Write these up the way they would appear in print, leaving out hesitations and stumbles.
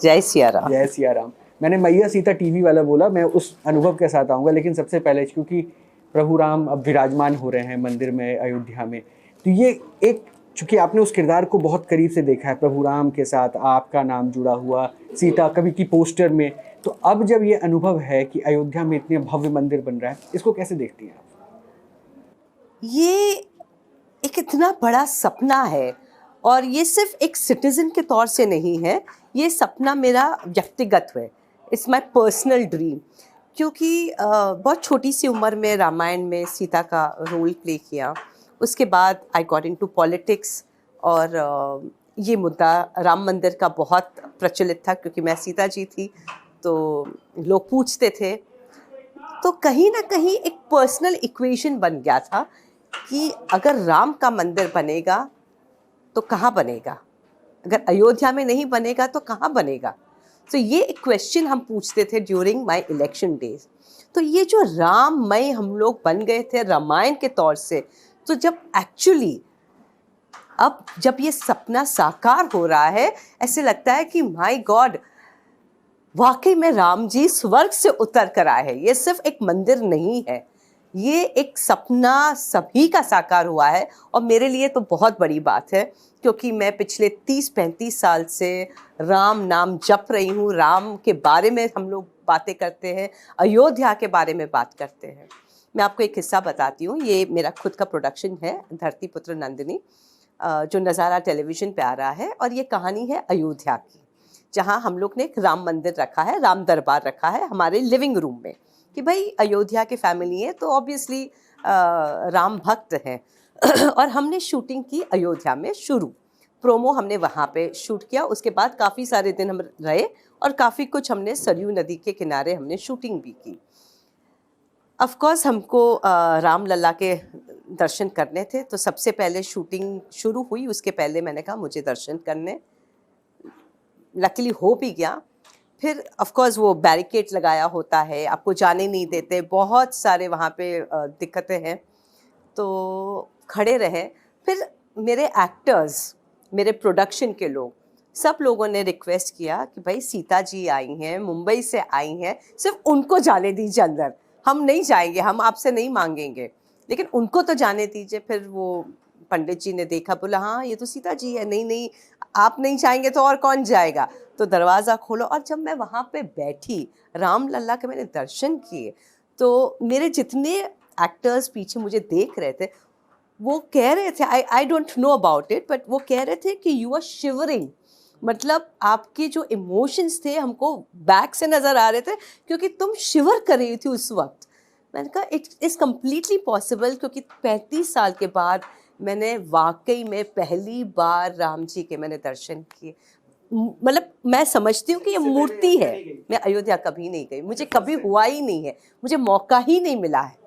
जय सिया राम। जय सिया राम। मैंने मैया सीता टीवी वाला बोला, मैं उस अनुभव के साथ आऊँगा, लेकिन सबसे पहले क्योंकि प्रभु राम अब विराजमान हो रहे हैं मंदिर में अयोध्या में, तो ये एक, चूँकि आपने उस किरदार को बहुत करीब से देखा है, प्रभु राम के साथ आपका नाम जुड़ा हुआ, सीता कभी की पोस्टर में, तो अब जब ये अनुभव है कि अयोध्या में इतने भव्य मंदिर बन रहा है, इसको कैसे देखती हैं आप? ये एक इतना बड़ा सपना है और ये सिर्फ एक सिटीज़न के तौर से नहीं है, ये सपना मेरा व्यक्तिगत है। इट्स माय पर्सनल ड्रीम, क्योंकि बहुत छोटी सी उम्र में रामायण में सीता का रोल प्ले किया। उसके बाद आई गॉट इनटू पॉलिटिक्स और ये मुद्दा राम मंदिर का बहुत प्रचलित था, क्योंकि मैं सीता जी थी तो लोग पूछते थे। तो कहीं ना कहीं एक पर्सनल इक्वेशन बन गया था कि अगर राम का मंदिर बनेगा तो कहाँ बनेगा, अगर अयोध्या में नहीं बनेगा तो कहाँ बनेगा। तो ये एक क्वेश्चन हम पूछते थे ड्यूरिंग माय इलेक्शन डेज। तो ये जो राममय हम लोग बन गए थे रामायण के तौर से, तो जब एक्चुअली अब जब ये सपना साकार हो रहा है, ऐसे लगता है कि माय गॉड, वाकई में राम जी स्वर्ग से उतर कर आए हैं। ये सिर्फ एक मंदिर नहीं है, ये एक सपना सभी का साकार हुआ है। और मेरे लिए तो बहुत बड़ी बात है, क्योंकि मैं पिछले 30-35 साल से राम नाम जप रही हूँ। राम के बारे में हम लोग बातें करते हैं, अयोध्या के बारे में बात करते हैं। मैं आपको एक किस्सा बताती हूँ, ये मेरा खुद का प्रोडक्शन है, धरती पुत्र नंदिनी, जो नज़ारा टेलीविज़न पे आ रहा है। और ये कहानी है अयोध्या की, जहाँ हम लोग ने एक राम मंदिर रखा है, राम दरबार रखा है हमारे लिविंग रूम में, कि भाई अयोध्या की फैमिली है तो ऑब्वियसली राम भक्त हैं। और हमने शूटिंग की अयोध्या में, शुरू प्रोमो हमने वहाँ पे शूट किया। उसके बाद काफ़ी सारे दिन हम रहे और काफ़ी कुछ हमने सरयू नदी के किनारे हमने शूटिंग भी की। ऑफ कोर्स हमको राम लल्ला के दर्शन करने थे, तो सबसे पहले शूटिंग शुरू हुई। उसके पहले मैंने कहा मुझे दर्शन करने, लकीली हो भी गया। फिर ऑफ कोर्स वो बैरिकेड लगाया होता है, आपको जाने नहीं देते, बहुत सारे वहाँ पे दिक्कतें हैं, तो खड़े रहे। फिर मेरे एक्टर्स, मेरे प्रोडक्शन के लोग, सब लोगों ने रिक्वेस्ट किया कि भाई सीता जी आई हैं, मुंबई से आई हैं, सिर्फ उनको जाने दीजिए अंदर, हम नहीं जाएंगे, हम आपसे नहीं मांगेंगे, लेकिन उनको तो जाने दीजिए। फिर वो पंडित जी ने देखा, बोला हाँ ये तो सीता जी है, नहीं नहीं आप नहीं जाएंगे तो और कौन जाएगा, तो दरवाज़ा खोलो। और जब मैं वहाँ पे बैठी, राम लल्ला के मैंने दर्शन किए, तो मेरे जितने एक्टर्स पीछे मुझे देख रहे थे, वो कह रहे थे, I don't know about it, but वो कह रहे थे कि यू आर शिवरिंग, मतलब आपके जो इमोशंस थे हमको बैक से नज़र आ रहे थे, क्योंकि तुम शिवर कर रही थी उस वक्त। मैंने कहा इट इज़ कम्प्लीटली पॉसिबल, क्योंकि 35 साल के बाद मैंने वाकई में पहली बार राम जी के मैंने दर्शन किए। मतलब मैं समझती हूँ कि ये मूर्ति है। मैं अयोध्या कभी नहीं गई, मुझे कभी हुआ ही नहीं है, मुझे मौका ही नहीं मिला है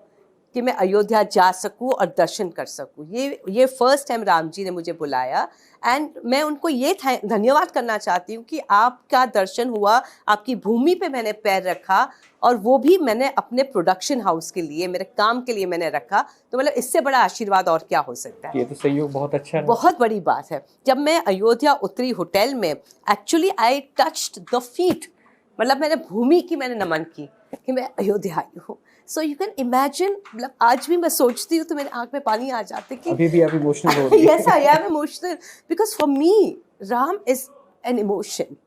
कि मैं अयोध्या जा सकूं और दर्शन कर सकूं। ये फर्स्ट टाइम राम जी ने मुझे बुलाया, एंड मैं उनको ये धन्यवाद करना चाहती हूँ कि आपका दर्शन हुआ, आपकी भूमि पे मैंने पैर रखा, और वो भी मैंने अपने प्रोडक्शन हाउस के लिए, मेरे काम के लिए मैंने रखा। तो मतलब इससे बड़ा आशीर्वाद और क्या हो सकता है। ये तो सहयोग बहुत अच्छा है, बहुत बड़ी बात है। जब मैं अयोध्या उतरी होटल में, actually I touched the feet, मतलब मैंने भूमि की मैंने नमन की कि मैं अयोध्या आई हूँ। सो यू कैन इमेजिन, मतलब आज भी मैं सोचती हूँ तो मेरे आँख में पानी आ जाते कि अभी भी आप इमोशनल हो रही हैं। yes I am emotional, because for me Ram is an emotion.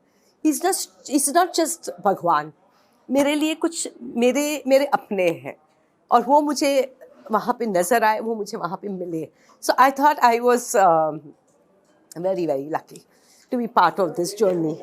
He's not just भगवान, मेरे लिए कुछ मेरे अपने हैं, और वो मुझे वहाँ पे नज़र आए, वो मुझे वहाँ पे मिले। So I thought I was very very lucky to be part of this journey.